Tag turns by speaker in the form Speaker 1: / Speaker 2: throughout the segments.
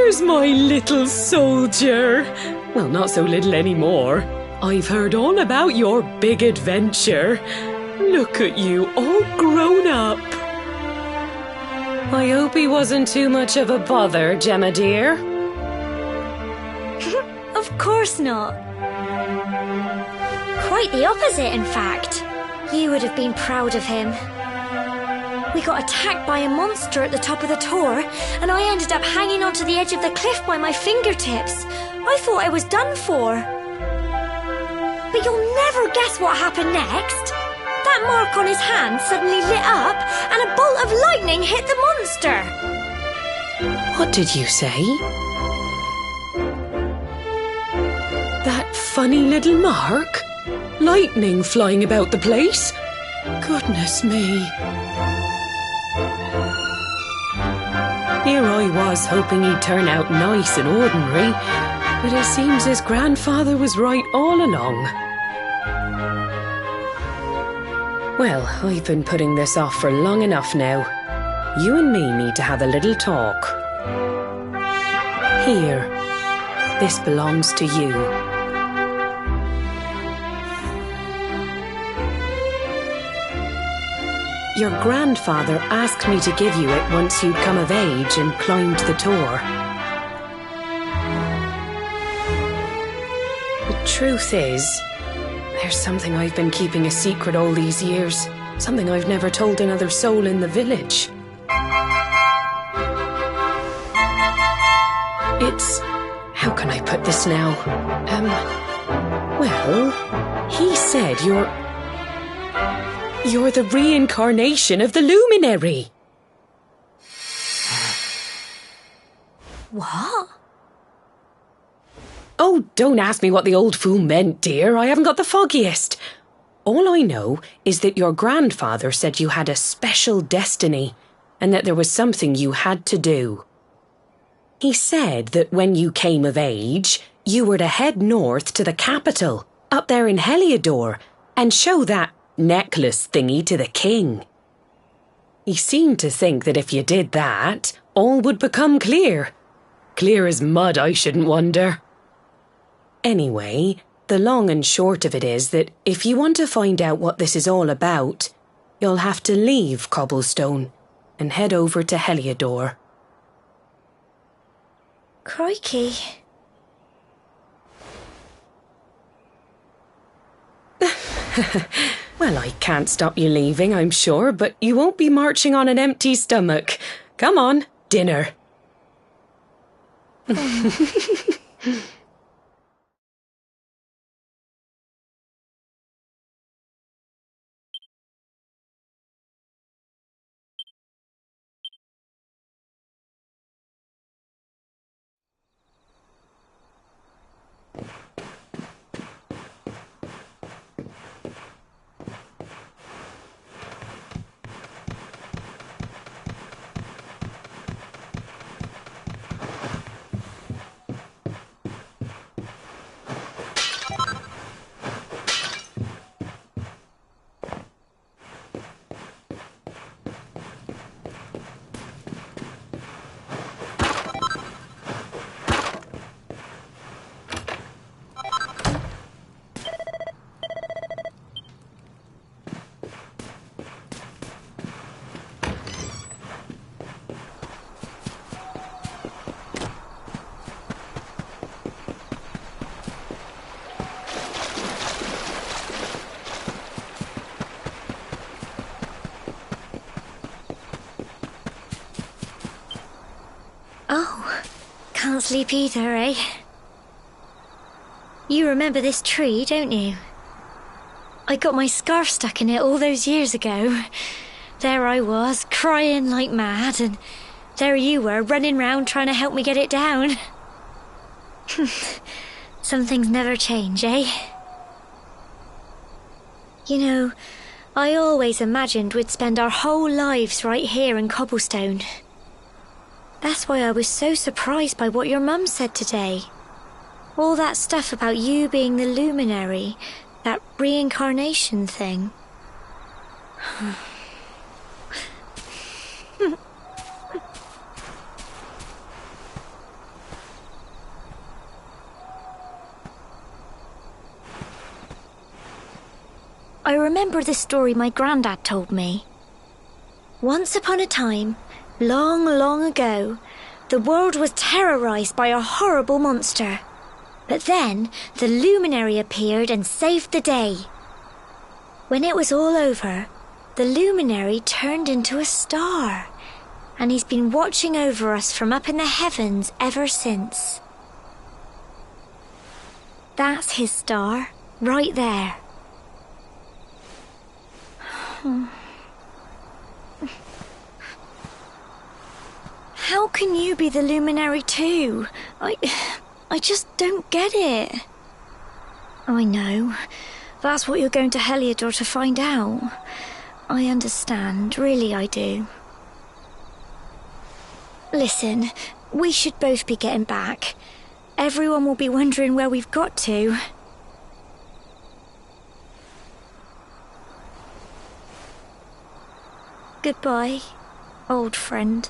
Speaker 1: There's my little soldier. Well, not so little anymore. I've heard all about your big adventure. Look at you, all grown up. I hope he wasn't too much of a bother, Gemma dear.
Speaker 2: Of course not. Quite the opposite, in fact. You would have been proud of him. We got attacked by a monster at the top of the tor, and I ended up hanging onto the edge of the cliff by my fingertips. I thought I was done for. But you'll never guess what happened next. That mark on his hand suddenly lit up, and a bolt of lightning hit the monster.
Speaker 1: What did you say? That funny little mark? Lightning flying about the place? Goodness me. Here I was hoping he'd turn out nice and ordinary, but it seems his grandfather was right all along. Well, I've been putting this off for long enough now. You and me need to have a little talk. Here, this belongs to you. Your grandfather asked me to give you it once you'd come of age and climbed the tor. The truth is, there's something I've been keeping a secret all these years. Something I've never told another soul in the village. It's... how can I put this now? Well, he said you're the reincarnation of the luminary.
Speaker 2: What?
Speaker 1: Oh, don't ask me what the old fool meant, dear. I haven't got the foggiest. All I know is that your grandfather said you had a special destiny and that there was something you had to do. He said that when you came of age, you were to head north to the capital, up there in Heliodor, and show that necklace thingy to the king. He seemed to think that if you did that, all would become clear. Clear as mud, I shouldn't wonder. Anyway, the long and short of it is that if you want to find out what this is all about, you'll have to leave Cobblestone and head over to Heliodor.
Speaker 2: Crikey.
Speaker 1: Well, I can't stop you leaving, I'm sure, but you won't be marching on an empty stomach. Come on, dinner.
Speaker 2: Oh, can't sleep either, eh? You remember this tree, don't you? I got my scarf stuck in it all those years ago. There I was, crying like mad, and there you were, running round trying to help me get it down. Some things never change, eh? You know, I always imagined we'd spend our whole lives right here in Cobblestone. That's why I was so surprised by what your mum said today. All that stuff about you being the luminary, that reincarnation thing. I remember the story my granddad told me. Once upon a time, long, long ago, the world was terrorised by a horrible monster. But then the luminary appeared and saved the day. When it was all over, the luminary turned into a star, and he's been watching over us from up in the heavens ever since. That's his star, right there. How can you be the luminary too? I just don't get it. I know. That's what you're going to Heliodor to find out. I understand, really I do. Listen, we should both be getting back. Everyone will be wondering where we've got to. Goodbye, old friend.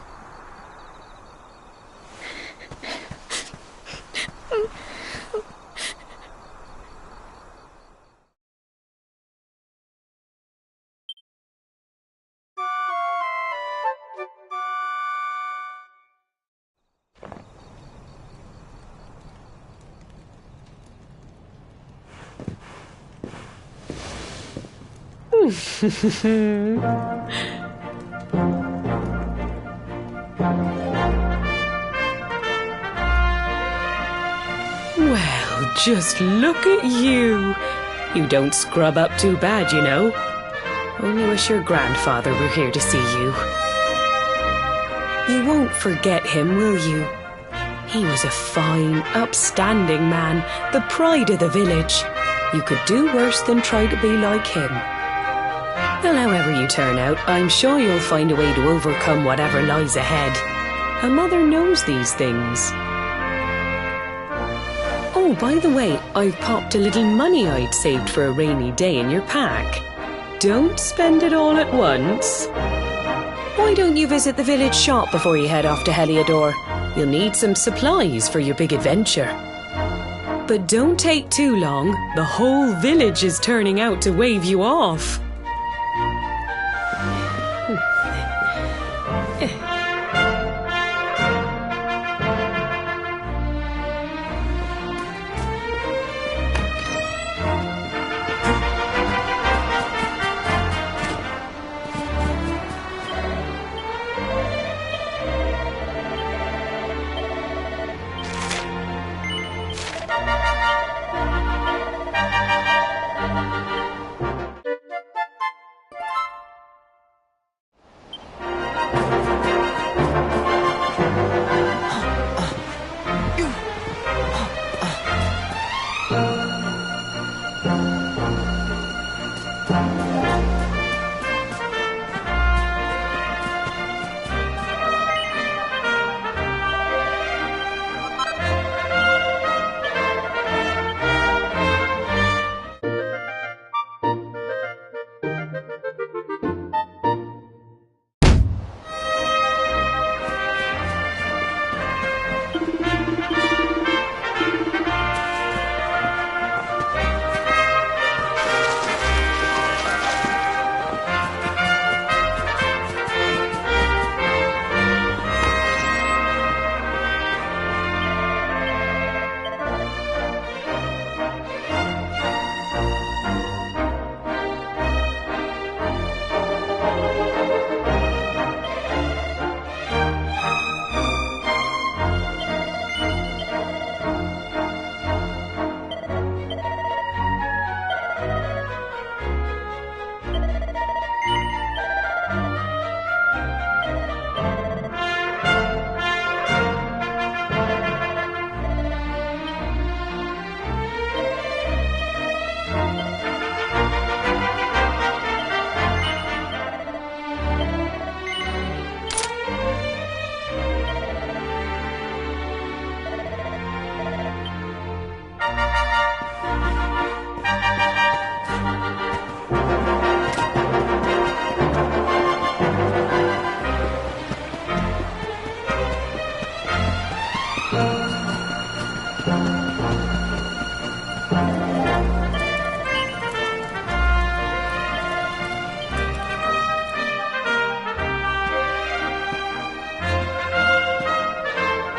Speaker 1: Well, just look at you. You don't scrub up too bad, you know. Only wish your grandfather were here to see you. You won't forget him, will you? He was a fine, upstanding man, the pride of the village. You could do worse than try to be like him. Well, however you turn out, I'm sure you'll find a way to overcome whatever lies ahead. A mother knows these things. Oh, by the way, I've popped a little money I'd saved for a rainy day in your pack. Don't spend it all at once. Why don't you visit the village shop before you head off to Heliodor? You'll need some supplies for your big adventure. But don't take too long. The whole village is turning out to wave you off.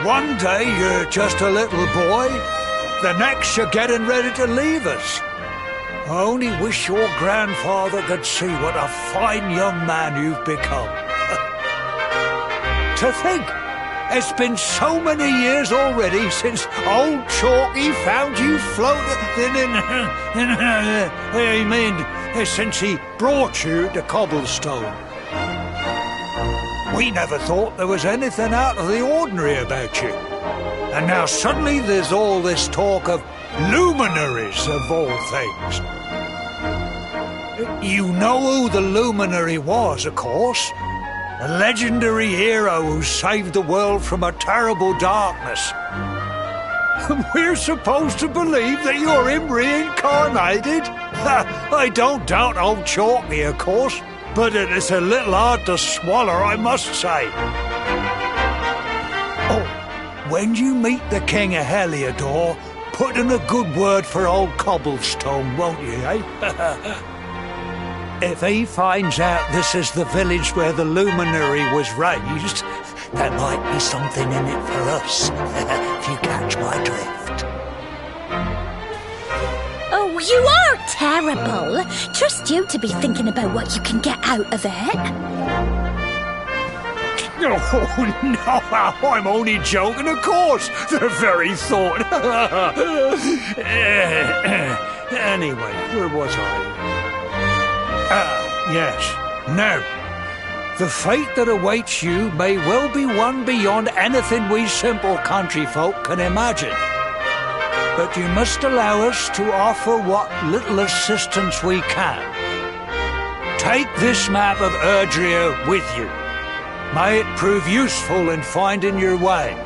Speaker 3: One day you're just a little boy, the next you're getting ready to leave us. I only wish your grandfather could see what a fine young man you've become. To think, it's been so many years already since old Chalky found you floating in... I mean, since he brought you to Cobblestone. We never thought there was anything out of the ordinary about you. And now suddenly there's all this talk of luminaries of all things. You know who the luminary was, of course. A legendary hero who saved the world from a terrible darkness. And we're supposed to believe that you're him reincarnated? I don't doubt old Chalky, of course, but it is a little hard to swallow, I must say. Oh, when you meet the King of Heliodor, put in a good word for old Cobblestone, won't you, eh? If he finds out this is the village where the luminary was raised, there might be something in it for us, if you catch my drift.
Speaker 4: Oh, you are terrible. Trust you to be thinking about what you can get out of it.
Speaker 3: Oh, no, I'm only joking, of course. The very thought. Anyway, where was I? Yes. Now, the fate that awaits you may well be one beyond anything we simple country folk can imagine. But you must allow us to offer what little assistance we can. Take this map of Erdrea with you. May it prove useful in finding your way.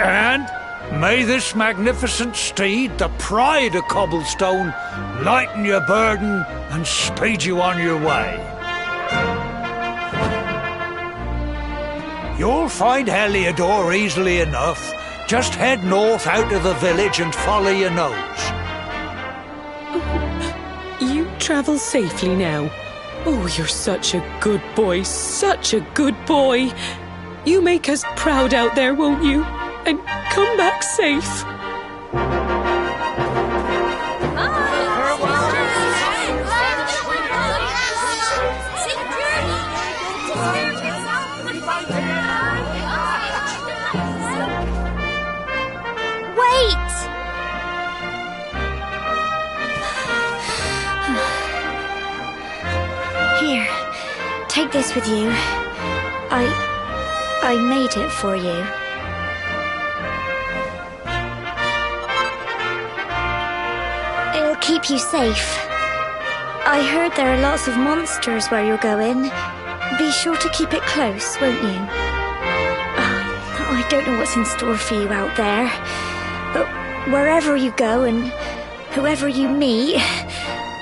Speaker 3: And may this magnificent steed, the pride of Cobblestone, lighten your burden and speed you on your way. You'll find Heliodor easily enough. Just head north out of the village and follow your nose.
Speaker 1: You travel safely now. Oh, you're such a good boy, such a good boy. You make us proud out there, won't you? And come back safe.
Speaker 2: Wait! Here, take this with you. I made it for you. It'll keep you safe. I heard there are lots of monsters where you're going. Be sure to keep it close, won't you? I don't know what's in store for you out there, but wherever you go and whoever you meet,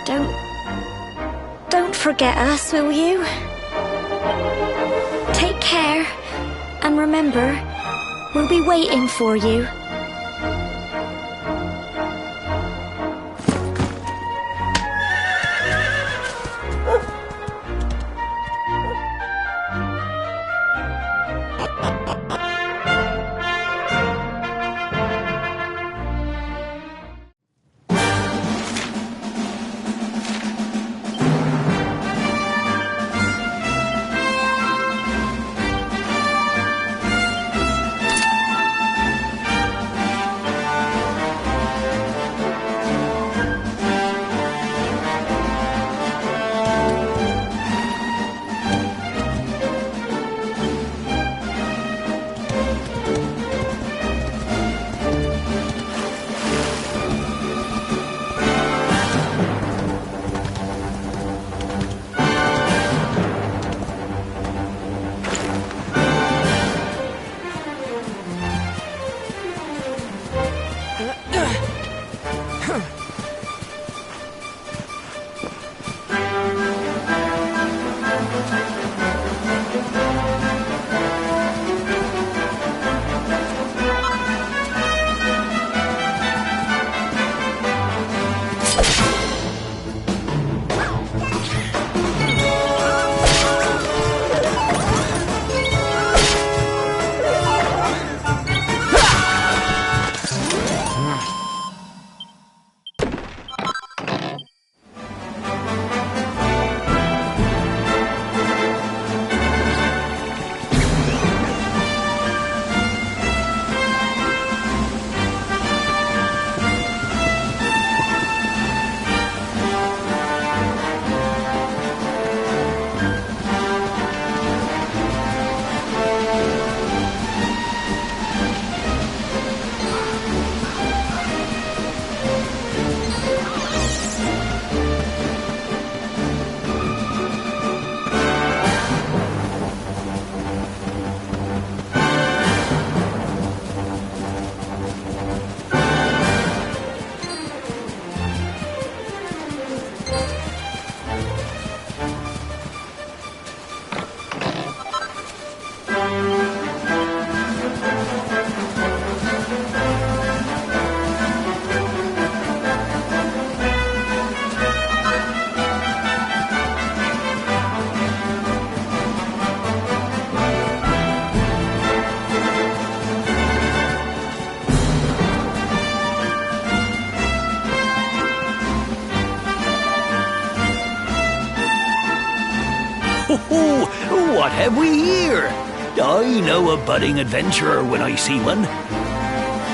Speaker 2: don't forget us, will you? Take care, and remember, we'll be waiting for you.
Speaker 5: have we here? I know a budding adventurer when I see one.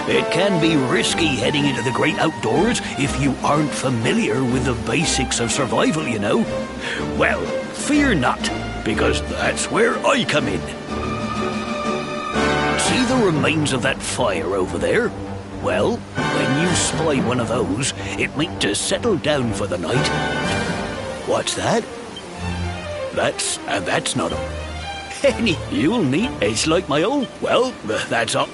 Speaker 5: It can be risky heading into the great outdoors if you aren't familiar with the basics of survival, you know. Well, fear not, because that's where I come in. See the remains of that fire over there? Well, when you spy one of those, it meant to settle down for the night. What's that? That's not a... Any you'll need. It's like my own. Well, that's all.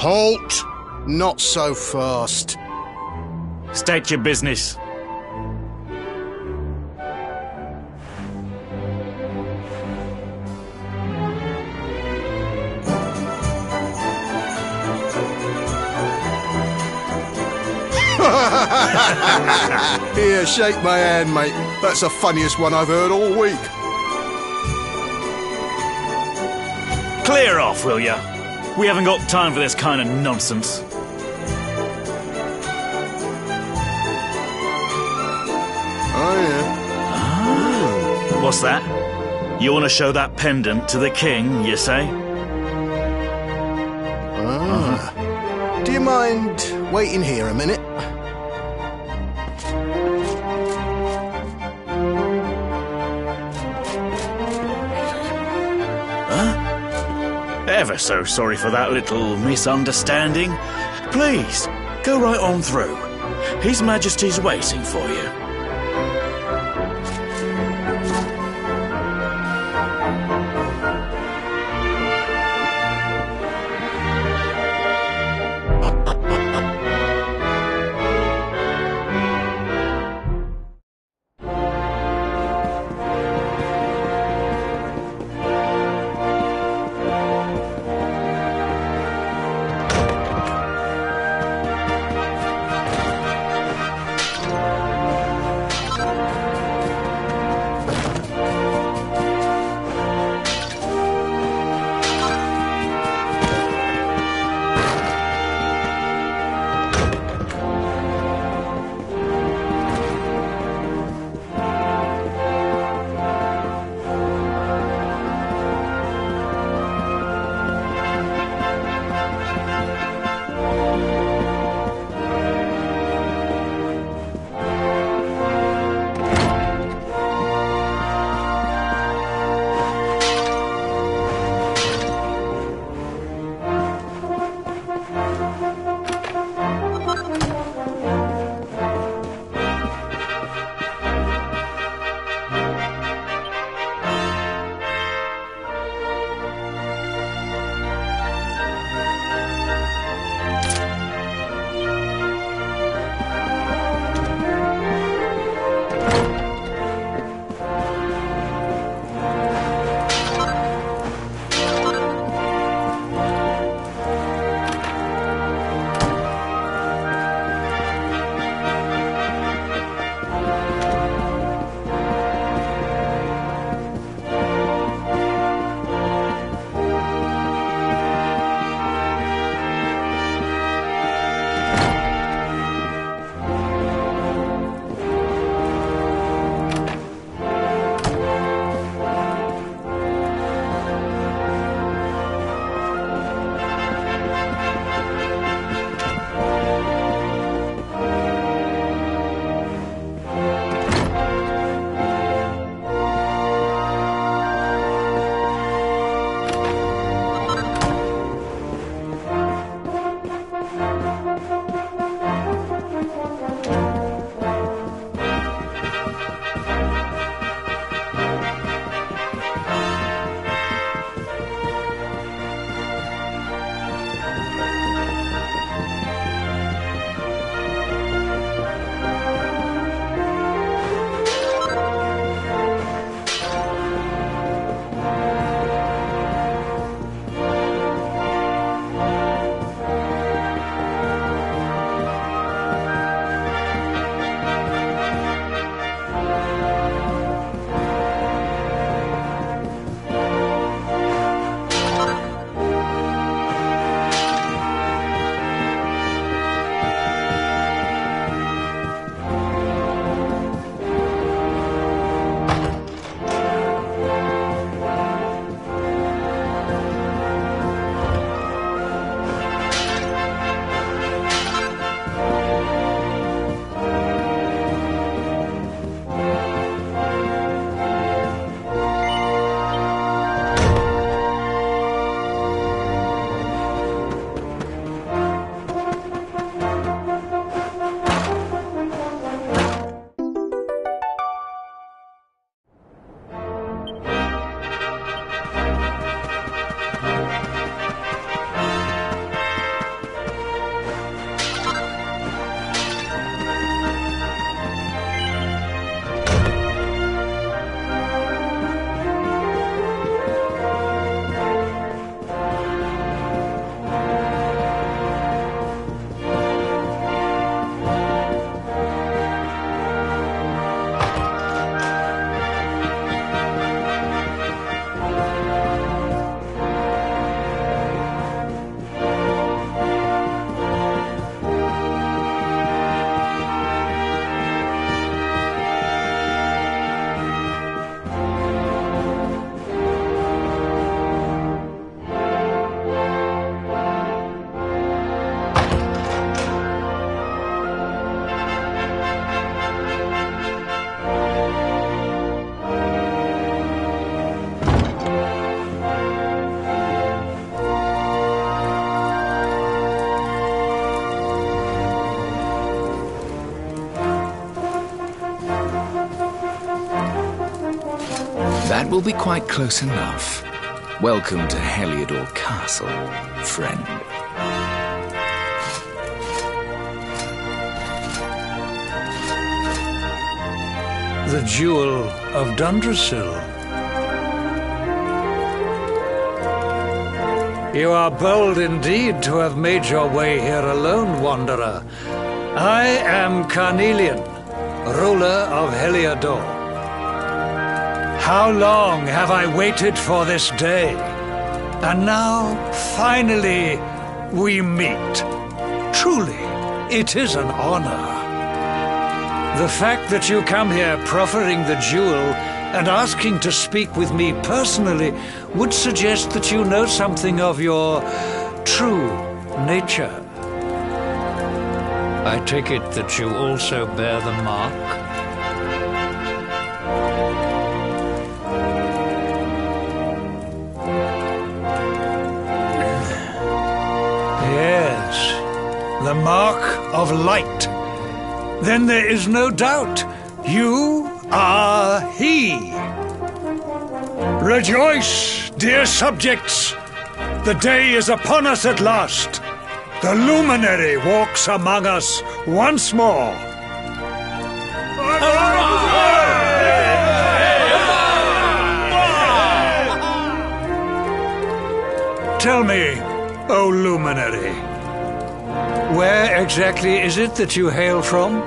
Speaker 6: Halt! Not so fast.
Speaker 7: State your business.
Speaker 6: Here, shake my hand, mate. That's the funniest one I've heard all week.
Speaker 7: Clear off, will ya? We haven't got time for this kind of nonsense. What's that? You want to show that pendant to the king, you say?
Speaker 6: Do you mind waiting here a minute?
Speaker 7: Ever so sorry for that little misunderstanding. Please, go right on through. His Majesty's waiting for you.
Speaker 8: That will be quite close enough. Welcome to Heliodor Castle, friend.
Speaker 3: The Jewel of Dundrasil. You are bold indeed to have made your way here alone, Wanderer. I am Carnelian, ruler of Heliodor. How long have I waited for this day? And now, finally, we meet. Truly, it is an honor. The fact that you come here proffering the jewel and asking to speak with me personally would suggest that you know something of your true nature. I take it that you also bear the mark? Yes, the mark of light. Then there is no doubt, you are he. Rejoice, dear subjects! The day is upon us at last. The luminary walks among us once more. Tell me, O luminary, where exactly is it that you hail from?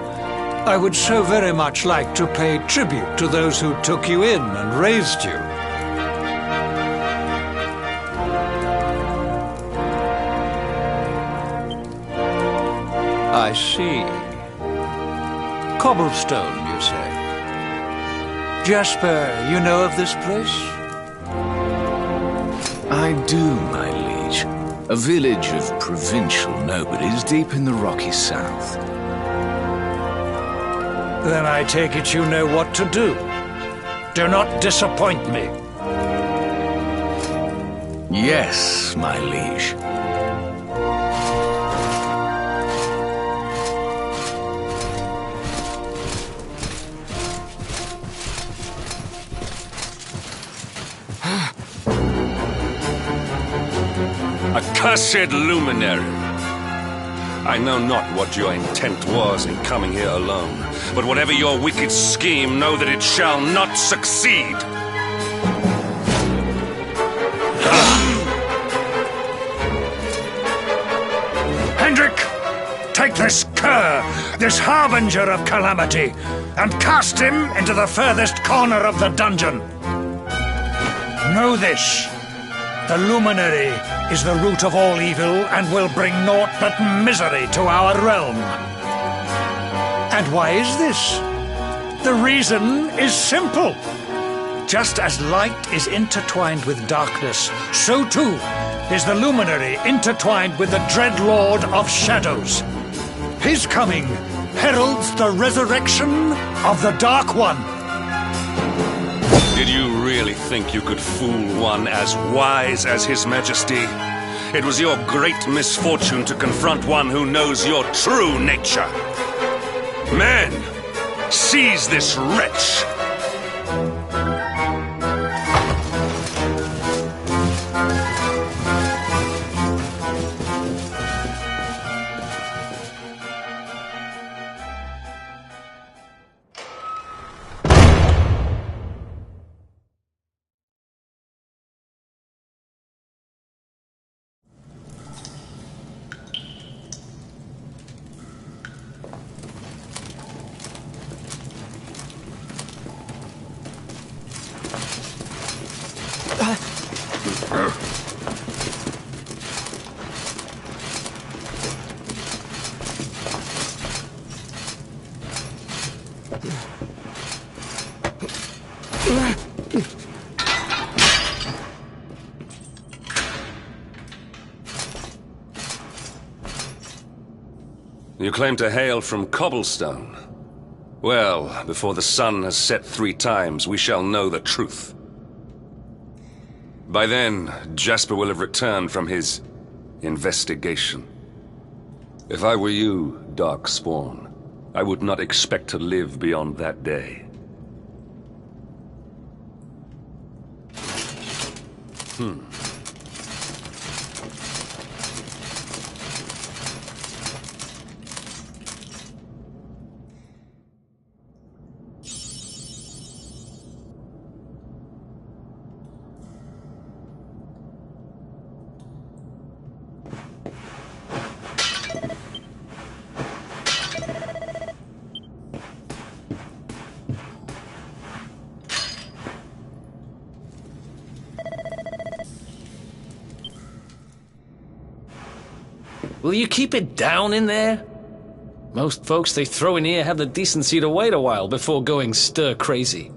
Speaker 3: I would so very much like to pay tribute to those who took you in and raised you. I see. Cobblestone, you say? Jasper, you know of this place?
Speaker 8: I do, my liege. A village of provincial nobodies deep in the rocky south.
Speaker 3: Then I take it you know what to do. Do not disappoint me.
Speaker 8: Yes, my liege.
Speaker 9: Accursed luminary! I know not what your intent was in coming here alone, but whatever your wicked scheme, know that it shall not succeed!
Speaker 3: Hendrik, take this cur, this harbinger of calamity, and cast him into the furthest corner of the dungeon. Know this. The luminary is the root of all evil and will bring naught but misery to our realm. And why is this? The reason is simple. Just as light is intertwined with darkness, so too is the luminary intertwined with the dread lord of shadows. His coming heralds the resurrection of the Dark One.
Speaker 9: Did you really think you could fool one as wise as His Majesty? It was your great misfortune to confront one who knows your true nature. Men, seize this wretch! You claim to hail from Cobblestone. Well, before the sun has set 3 times, we shall know the truth. By then, Jasper will have returned from his investigation. If I were you, Darkspawn, I would not expect to live beyond that day.
Speaker 10: Will you keep it down in there? Most folks they throw in here have the decency to wait a while before going stir crazy.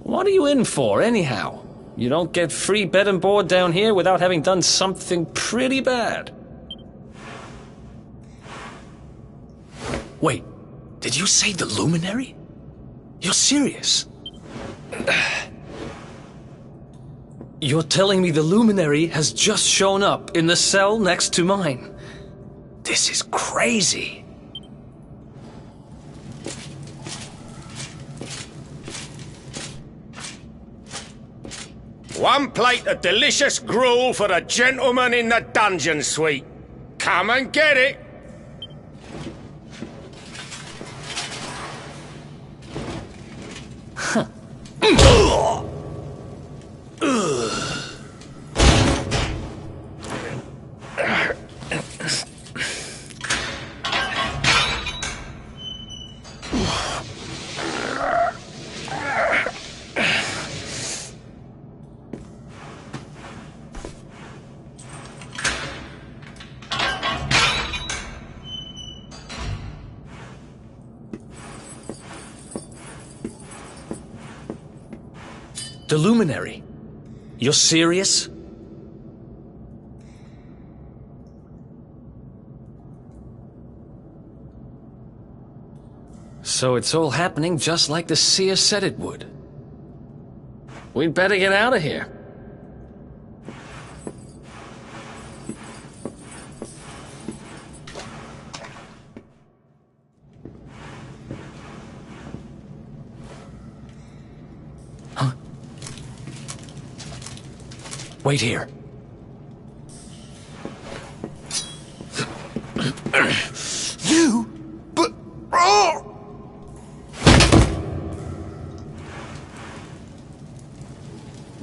Speaker 10: What are you in for, anyhow? You don't get free bed and board down here without having done something pretty bad. Wait, did you say the Luminary? You're serious? You're telling me the Luminary has just shown up in the cell next to mine? This is crazy.
Speaker 11: One plate of delicious gruel for the gentleman in the dungeon suite. Come and get it.
Speaker 10: Huh. The Luminary? You're serious? So it's all happening just like the seer said it would. We'd better get out of here. Huh? Wait here.
Speaker 6: You? But... Oh!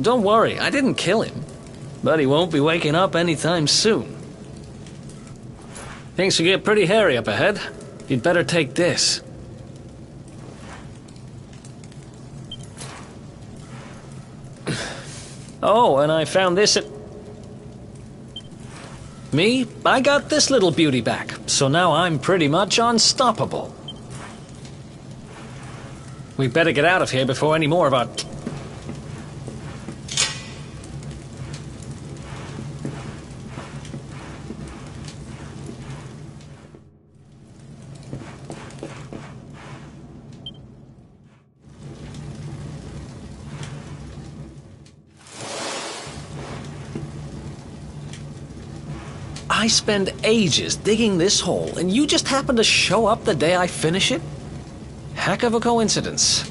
Speaker 10: Don't worry, I didn't kill him. But he won't be waking up anytime soon. Things will get pretty hairy up ahead. You'd better take this. Oh, and I found this at... Me? I got this little beauty back, so now I'm pretty much unstoppable. We better get out of here before any more of our... I spend ages digging this hole, and you just happen to show up the day I finish it? Heck of a coincidence.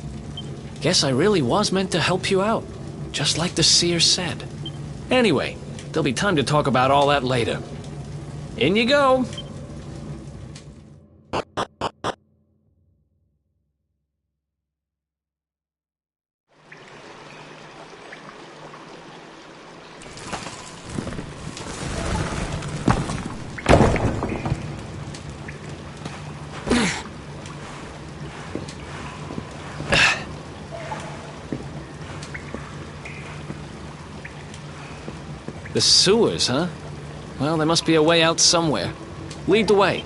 Speaker 10: Guess I really was meant to help you out, just like the seer said. Anyway, there'll be time to talk about all that later. In you go. The sewers, huh? Well, there must be a way out somewhere. Lead the way.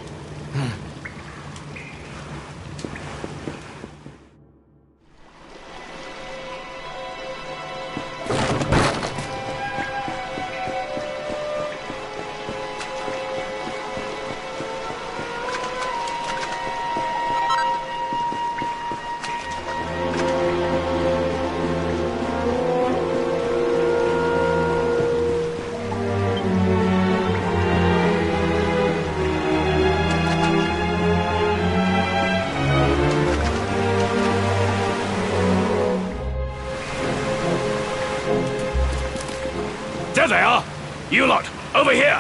Speaker 12: they are! You lot, over here!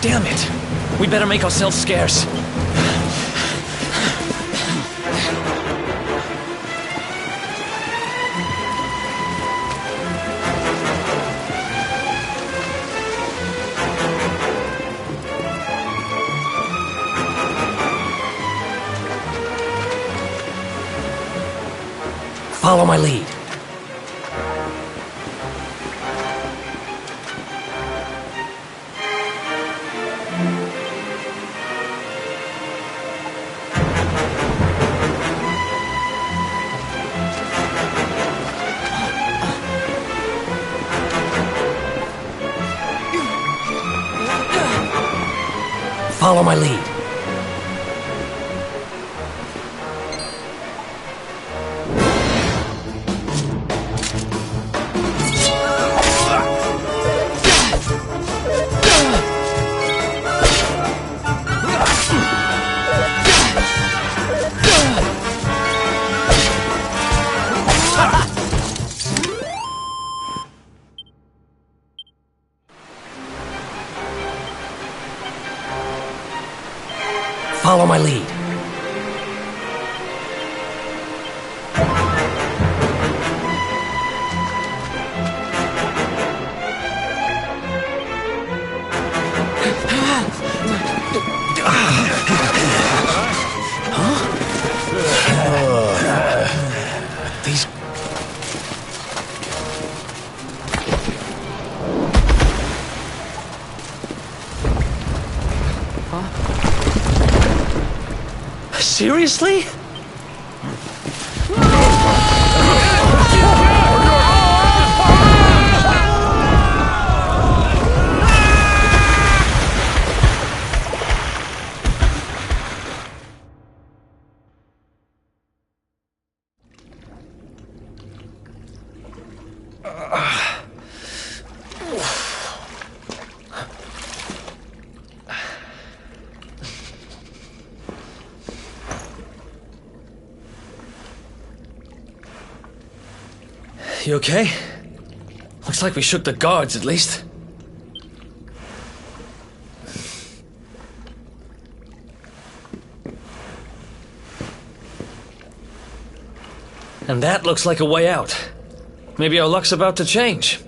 Speaker 10: Damn it! We better make ourselves scarce. Follow my lead. Follow my lead. Follow my lead. These... Seriously? You okay? Looks like we shook the guards, at least. And that looks like a way out. Maybe our luck's about to change.